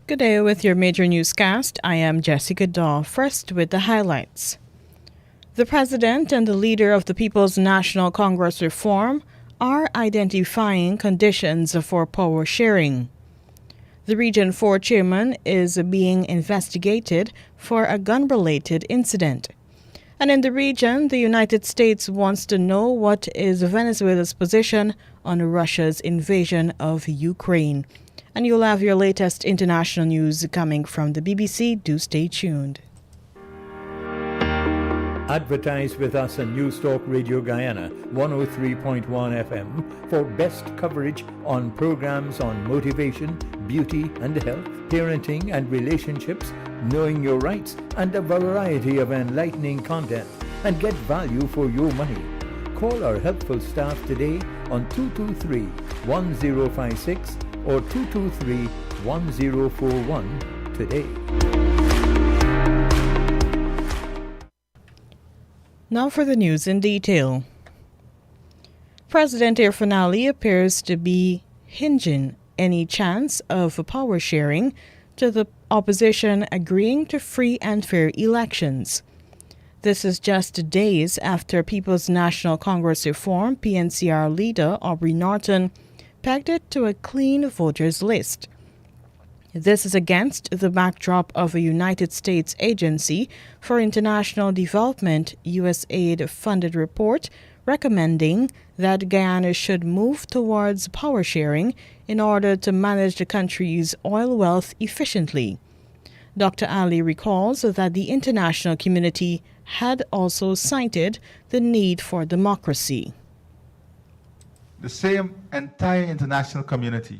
Good day with your major newscast. I am Jessica Daw. First with the highlights. The President and the leader of the People's National Congress Reform are identifying conditions for power sharing. The Region 4 chairman is being investigated for a gun-related incident. And in the region, the United States wants to know what is Venezuela's position on Russia's invasion of Ukraine. And you'll have your latest international news coming from the BBC. Do stay tuned. Advertise with us on News Talk Radio Guyana 103.1 FM for best coverage on programs on motivation, beauty and health, parenting and relationships, knowing your rights, and a variety of enlightening content, and get value for your money. Call our helpful staff today on 223-1056 or 223-1041 today. Now for the news in detail. President Irfanali appears to be hinging any chance of power sharing to the opposition agreeing to free and fair elections. This is just days after People's National Congress Reform PNCR leader Aubrey Norton pegged it to a clean voters list. This is against the backdrop of a United States Agency for International Development USAID-funded report recommending that Guyana should move towards power sharing in order to manage the country's oil wealth efficiently. Dr. Ali recalls that the international community had also cited the need for democracy. The same entire international community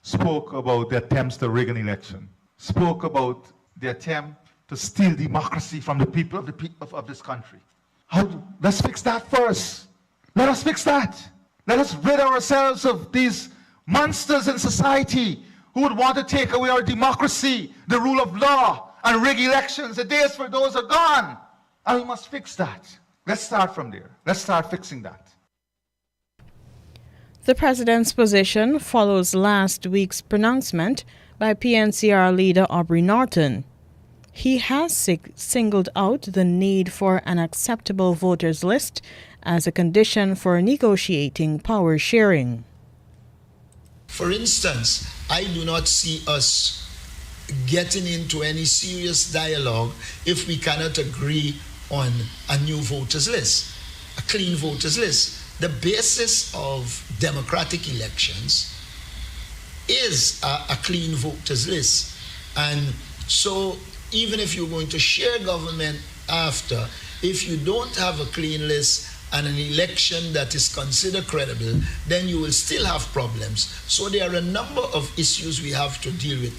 spoke about the attempts to rig an election, spoke about the attempt to steal democracy from the people of this country. Let's fix that first. Let us fix that. Let us rid ourselves of these monsters in society who would want to take away our democracy, the rule of law, and rig elections. The days for those are gone. And we must fix that. Let's start from there. Let's start fixing that. The president's position follows last week's pronouncement by PNCR leader Aubrey Norton. He has singled out the need for an acceptable voters list as a condition for negotiating power sharing. For instance, I do not see us getting into any serious dialogue if we cannot agree on a new voters list, a clean voters list. The basis of democratic elections is a clean voters list. And so even if you're going to share government after, if you don't have a clean list and an election that is considered credible, then you will still have problems. So there are a number of issues we have to deal with.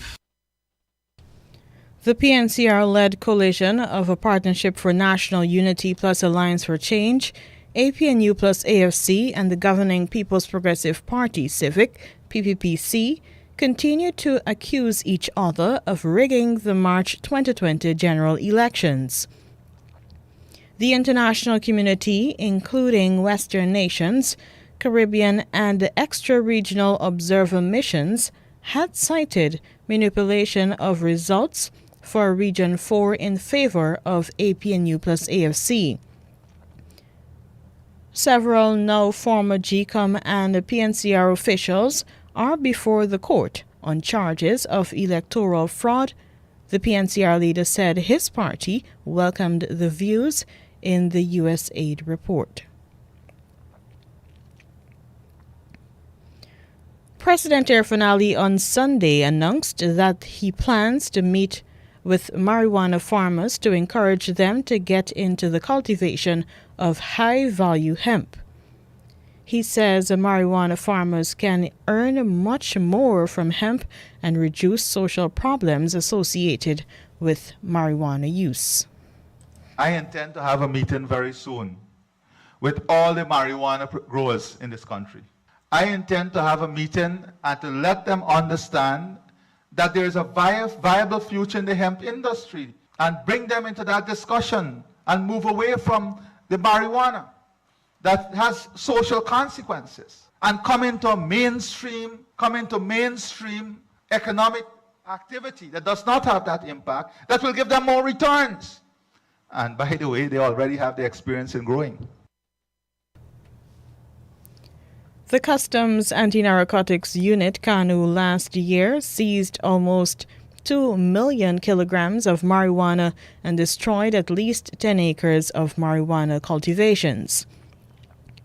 The PNCR-led coalition of a Partnership for National Unity plus Alliance for Change, APNU plus AFC, and the governing People's Progressive Party, Civic, PPPC, continue to accuse each other of rigging the March 2020 general elections. The international community, including Western nations, Caribbean, and extra-regional observer missions, had cited manipulation of results for Region 4 in favor of APNU plus AFC. Several now former GCOM and PNCR officials are before the court on charges of electoral fraud. The PNCR leader said his party welcomed the views in the USAID report. President Irfanali on Sunday announced that he plans to meet with marijuana farmers to encourage them to get into the cultivation of high-value hemp. He says marijuana farmers can earn much more from hemp and reduce social problems associated with marijuana use. I intend to have a meeting very soon with all the marijuana growers in this country. I intend to have a meeting and to let them understand that there is a viable future in the hemp industry and bring them into that discussion and move away from the marijuana that has social consequences and come into mainstream economic activity that does not have that impact, that will give them more returns. And by the way, they already have the experience in growing. The Customs Anti-Narcotics Unit, CANU, last year seized almost 2 million kilograms of marijuana and destroyed at least 10 acres of marijuana cultivations.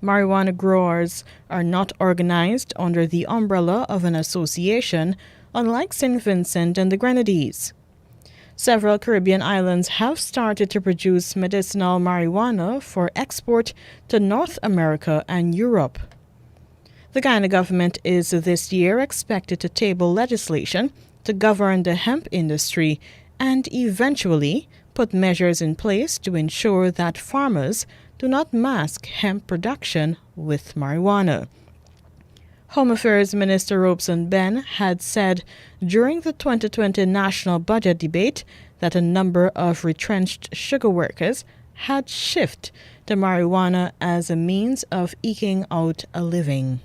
Marijuana growers are not organized under the umbrella of an association, unlike St. Vincent and the Grenadines. Several Caribbean islands have started to produce medicinal marijuana for export to North America and Europe. The Guyana government is this year expected to table legislation to govern the hemp industry and eventually put measures in place to ensure that farmers do not mask hemp production with marijuana. Home Affairs Minister Robeson Ben had said during the 2020 national budget debate that a number of retrenched sugar workers had shifted to marijuana as a means of eking out a living.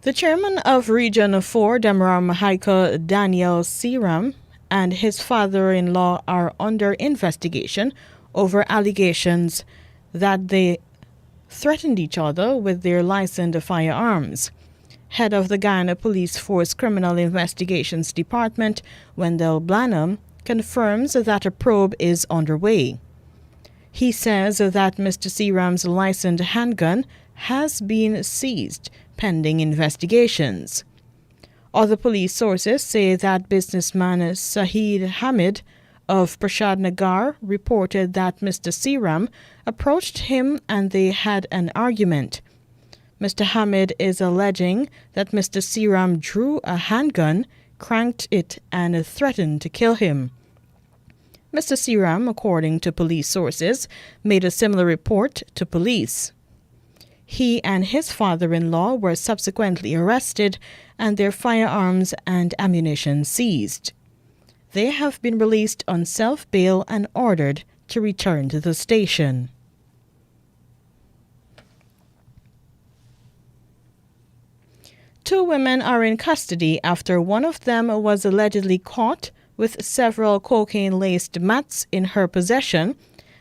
The chairman of Region 4, Demaram Haika Daniel Seram, and his father-in-law are under investigation over allegations that they threatened each other with their licensed firearms. Head of the Guyana Police Force Criminal Investigations Department, Wendell Blanham, confirms that a probe is underway. He says that Mr. Seram's licensed handgun has been seized pending investigations. Other police sources say that businessman Sahid Hamid of Prashad Nagar reported that Mr. Seram approached him and they had an argument. Mr. Hamid is alleging that Mr. Seram drew a handgun, cranked it, and threatened to kill him. Mr. Seram, according to police sources, made a similar report to police. He and his father-in-law were subsequently arrested and their firearms and ammunition seized. They have been released on self-bail and ordered to return to the station. Two women are in custody after one of them was allegedly caught with several cocaine-laced mats in her possession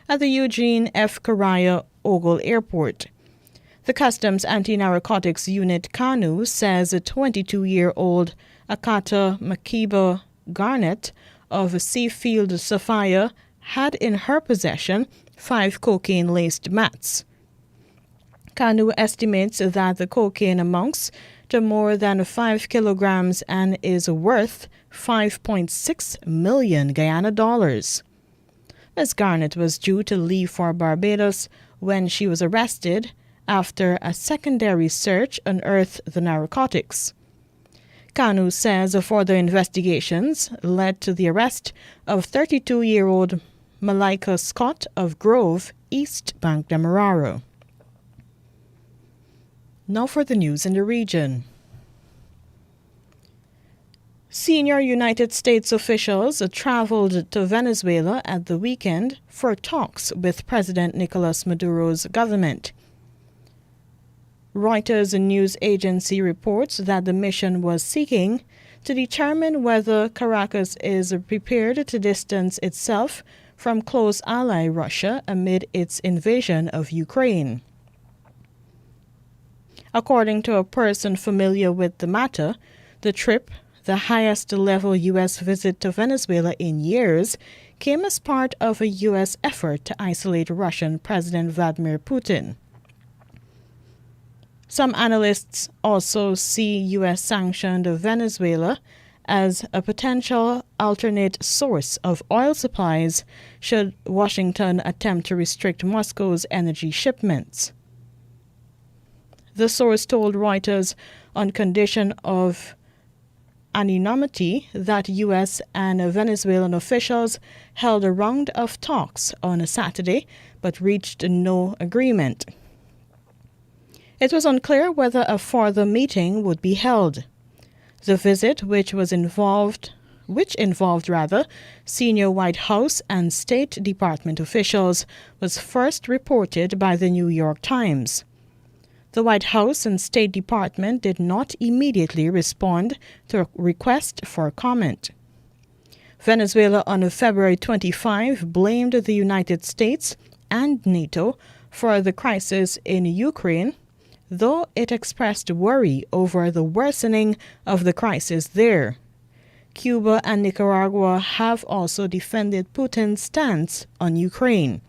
at the Eugene F. Correa Ogle Airport. The Customs Anti-Narcotics Unit CANU says a 22-year-old Akata Makiba Garnett of Seafield Sophia had in her possession 5 cocaine-laced mats. CANU estimates that the cocaine amounts to more than 5 kilograms and is worth 5.6 million Guyana dollars. Ms. Garnett was due to leave for Barbados when she was arrested after a secondary search unearthed the narcotics. CANU says further investigations led to the arrest of 32-year-old Malika Scott of Grove, East Bank Demerara. Now for the news in the region. Senior United States officials traveled to Venezuela at the weekend for talks with President Nicolas Maduro's government. Reuters news agency reports that the mission was seeking to determine whether Caracas is prepared to distance itself from close ally Russia amid its invasion of Ukraine. According to a person familiar with the matter, the trip, the highest level U.S. visit to Venezuela in years, came as part of a U.S. effort to isolate Russian President Vladimir Putin. Some analysts also see U.S.-sanctioned Venezuela as a potential alternate source of oil supplies should Washington attempt to restrict Moscow's energy shipments. The source told Reuters on condition of anonymity that U.S. and Venezuelan officials held a round of talks on a Saturday but reached no agreement. It was unclear whether a further meeting would be held. The visit, which involved senior White House and State Department officials, was first reported by the New York Times. The White House and State Department did not immediately respond to a request for comment. Venezuela on February 25 blamed the United States and NATO for the crisis in Ukraine, though it expressed worry over the worsening of the crisis there. Cuba and Nicaragua have also defended Putin's stance on Ukraine.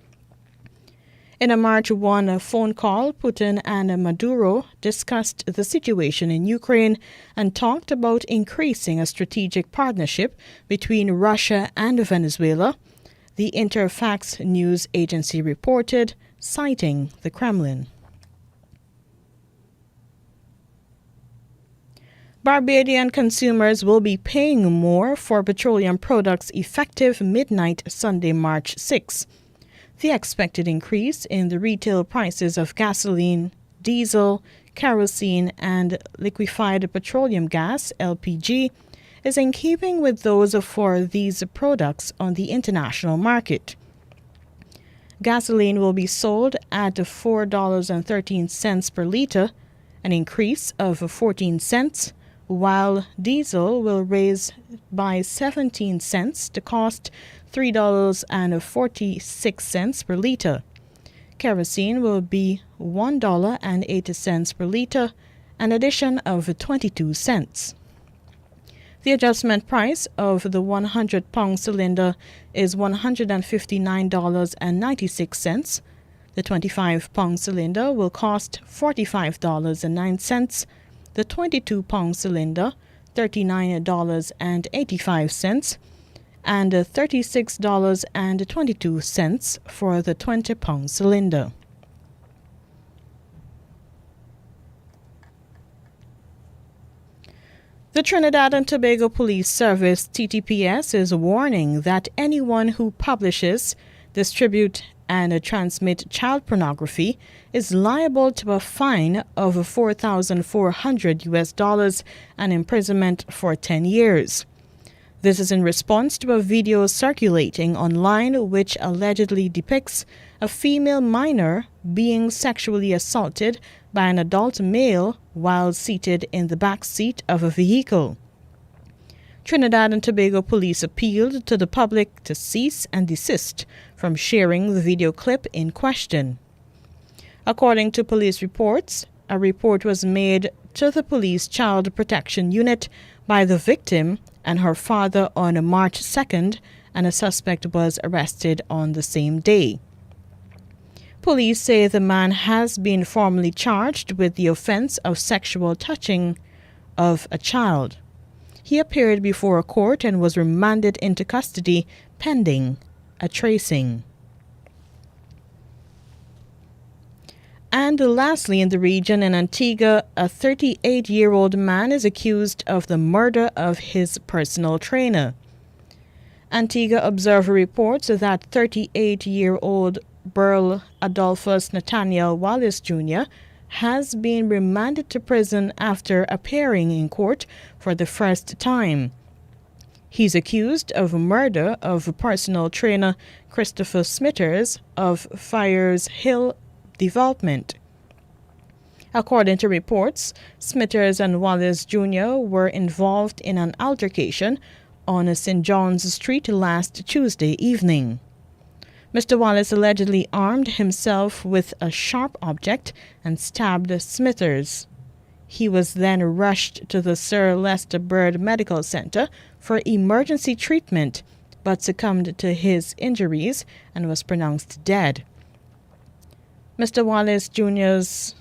In a March 1 phone call, Putin and Maduro discussed the situation in Ukraine and talked about increasing a strategic partnership between Russia and Venezuela, the Interfax news agency reported, citing the Kremlin. Barbadian consumers will be paying more for petroleum products effective midnight Sunday, March 6. The expected increase in the retail prices of gasoline, diesel, kerosene, and liquefied petroleum gas (LPG) is in keeping with those for these products on the international market. Gasoline will be sold at $4.13 per liter, an increase of 14 cents, while diesel will raise by 17 cents to cost $3.46 per liter. Kerosene will be $1.80 per liter, an addition of 22 cents. The adjustment price of the 100-pound cylinder is $159.96. The 25-pound cylinder will cost $45.09. The 22-pound cylinder, $39.85, and $36.22 for the 20-pound cylinder. The Trinidad and Tobago Police Service, TTPS, is warning that anyone who publishes, distribute, and transmit child pornography is liable to a fine of $4,400 and imprisonment for 10 years. This is in response to a video circulating online which allegedly depicts a female minor being sexually assaulted by an adult male while seated in the back seat of a vehicle. Trinidad and Tobago police appealed to the public to cease and desist from sharing the video clip in question. According to police reports, a report was made to the police child protection unit by the victim and her father on March 2nd, and a suspect was arrested on the same day. Police say the man has been formally charged with the offense of sexual touching of a child. He appeared before a court and was remanded into custody pending a tracing. And lastly, in the region in Antigua, a 38-year-old man is accused of the murder of his personal trainer. Antigua Observer reports that 38-year-old Burl Adolphus Nathaniel Wallace Jr. has been remanded to prison after appearing in court for the first time. He's accused of murder of personal trainer Christopher Smithers of Fires Hill Development. According to reports, Smithers and Wallace Jr. were involved in an altercation on St. John's Street last Tuesday evening. Mr. Wallace allegedly armed himself with a sharp object and stabbed Smithers. He was then rushed to the Sir Lester Bird Medical Center for emergency treatment, but succumbed to his injuries and was pronounced dead. Mr. Wallace Jr.'s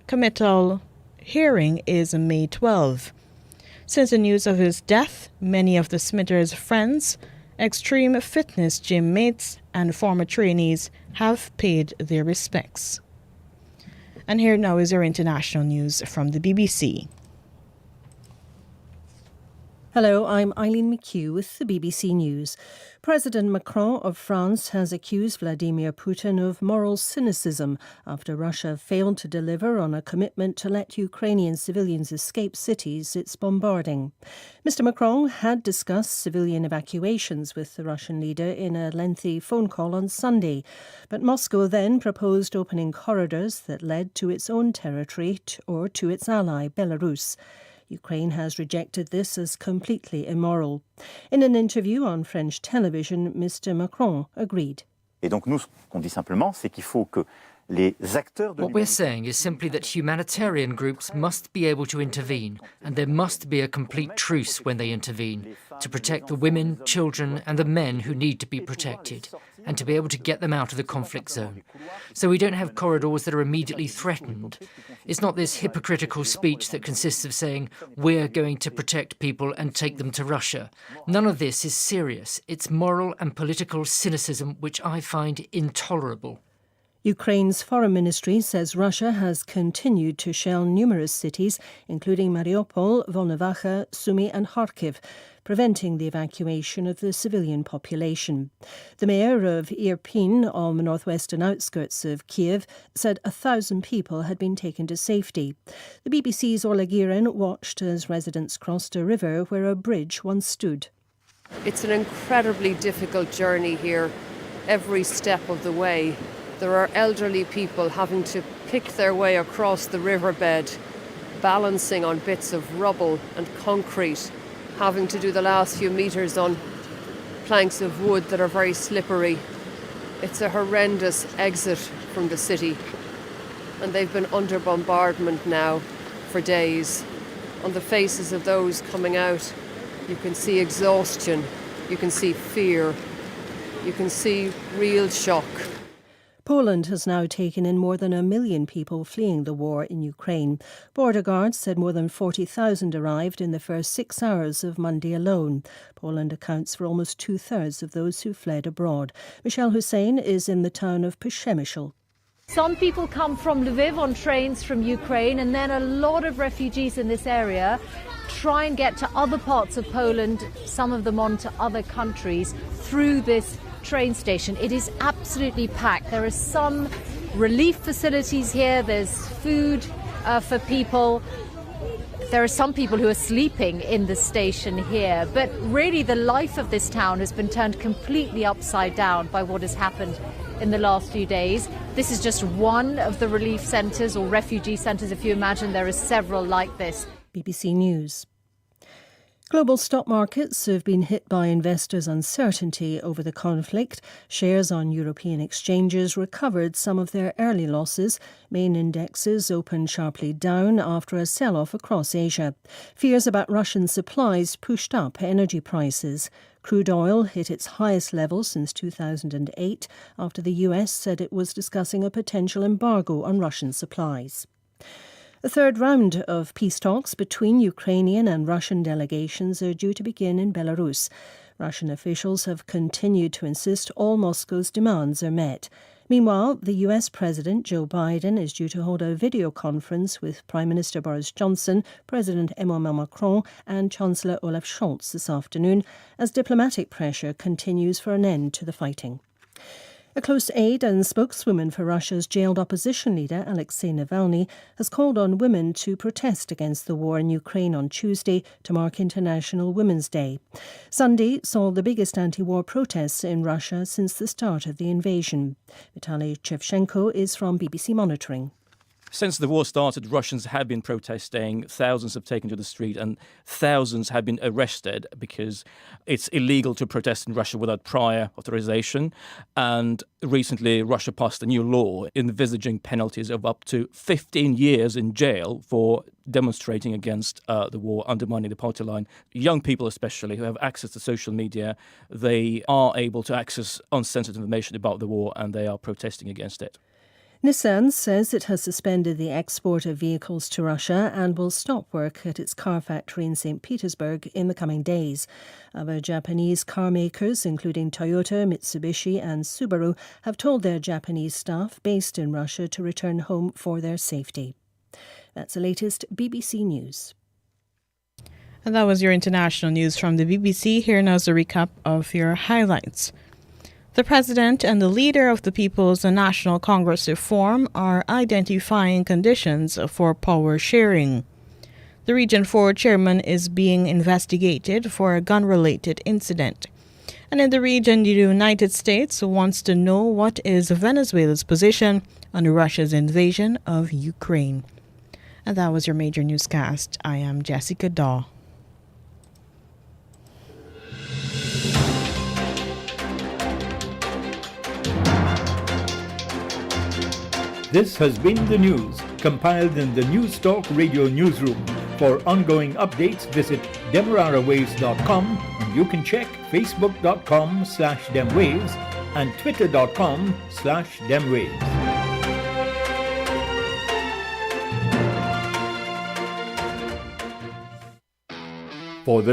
committal hearing is May 12. Since the news of his death, many of the Smithers' friends, extreme fitness gym mates, and former trainees have paid their respects. And here now is your international news from the BBC. Hello, I'm Eileen McHugh with the BBC News. President Macron of France has accused Vladimir Putin of moral cynicism after Russia failed to deliver on a commitment to let Ukrainian civilians escape cities it's bombarding. Mr. Macron had discussed civilian evacuations with the Russian leader in a lengthy phone call on Sunday, but Moscow then proposed opening corridors that led to its own territory or to its ally, Belarus. Ukraine has rejected this as completely immoral. In an interview on French television, Mr. Macron agreed. Et donc nous, ce qu'on dit simplement, c'est qu'il faut que les acteurs de What we're saying is simply that humanitarian groups must be able to intervene, and there must be a complete truce when they intervene, to protect the women, children and the men who need to be protected, and to be able to get them out of the conflict zone. So we don't have corridors that are immediately threatened. It's not this hypocritical speech that consists of saying, we're going to protect people and take them to Russia. None of this is serious. It's moral and political cynicism, which I find intolerable. Ukraine's foreign ministry says Russia has continued to shell numerous cities, including Mariupol, Volnovakha, Sumy and Kharkiv, preventing the evacuation of the civilian population. The mayor of Irpin, on the northwestern outskirts of Kiev, said 1,000 people had been taken to safety. The BBC's Orla Guerin watched as residents crossed a river where a bridge once stood. It's an incredibly difficult journey here, every step of the way. There are elderly people having to pick their way across the riverbed, balancing on bits of rubble and concrete, having to do the last few metres on planks of wood that are very slippery. It's a horrendous exit from the city, and they've been under bombardment now for days. On the faces of those coming out, you can see exhaustion, you can see fear, you can see real shock. Poland has now taken in more than 1 million people fleeing the war in Ukraine. Border guards said more than 40,000 arrived in the first 6 hours of Monday alone. Poland accounts for almost 2/3 of those who fled abroad. Michelle Hussein is in the town of Przemysl. Some people come from Lviv on trains from Ukraine, and then a lot of refugees in this area try and get to other parts of Poland, some of them on to other countries, through this train station. It is absolutely packed. There are some relief facilities here. There's food for people. There are some people who are sleeping in the station here. But really the life of this town has been turned completely upside down by what has happened in the last few days. This is just one of the relief centres or refugee centres. If you imagine, there are several like this. BBC News. Global stock markets have been hit by investors' uncertainty over the conflict. Shares on European exchanges recovered some of their early losses. Main indexes opened sharply down after a sell-off across Asia. Fears about Russian supplies pushed up energy prices. Crude oil hit its highest level since 2008 after the US said it was discussing a potential embargo on Russian supplies. The third round of peace talks between Ukrainian and Russian delegations are due to begin in Belarus. Russian officials have continued to insist all Moscow's demands are met. Meanwhile, the US President Joe Biden is due to hold a video conference with Prime Minister Boris Johnson, President Emmanuel Macron and Chancellor Olaf Scholz this afternoon as diplomatic pressure continues for an end to the fighting. A close aide and spokeswoman for Russia's jailed opposition leader Alexei Navalny has called on women to protest against the war in Ukraine on Tuesday to mark International Women's Day. Sunday saw the biggest anti-war protests in Russia since the start of the invasion. Vitaly Shevchenko is from BBC Monitoring. Since the war started, Russians have been protesting, thousands have taken to the street and thousands have been arrested because it's illegal to protest in Russia without prior authorization. And recently, Russia passed a new law envisaging penalties of up to 15 years in jail for demonstrating against the war, undermining the party line. Young people especially who have access to social media, they are able to access uncensored information about the war and they are protesting against it. Nissan says it has suspended the export of vehicles to Russia and will stop work at its car factory in St. Petersburg in the coming days. Other Japanese car makers, including Toyota, Mitsubishi and Subaru, have told their Japanese staff based in Russia to return home for their safety. That's the latest BBC News. And that was your international news from the BBC. Here now is a recap of your highlights. The President and the leader of the People's National Congress Reform are identifying conditions for power sharing. The Region 4 chairman is being investigated for a gun-related incident. And in the region, the United States wants to know what is Venezuela's position on Russia's invasion of Ukraine. And that was your major newscast. I am Jessica Daw. This has been the news, compiled in the News Talk Radio newsroom. For ongoing updates, visit demerarawaves.com, and you can check facebook.com/demwaves and twitter.com/demwaves. For the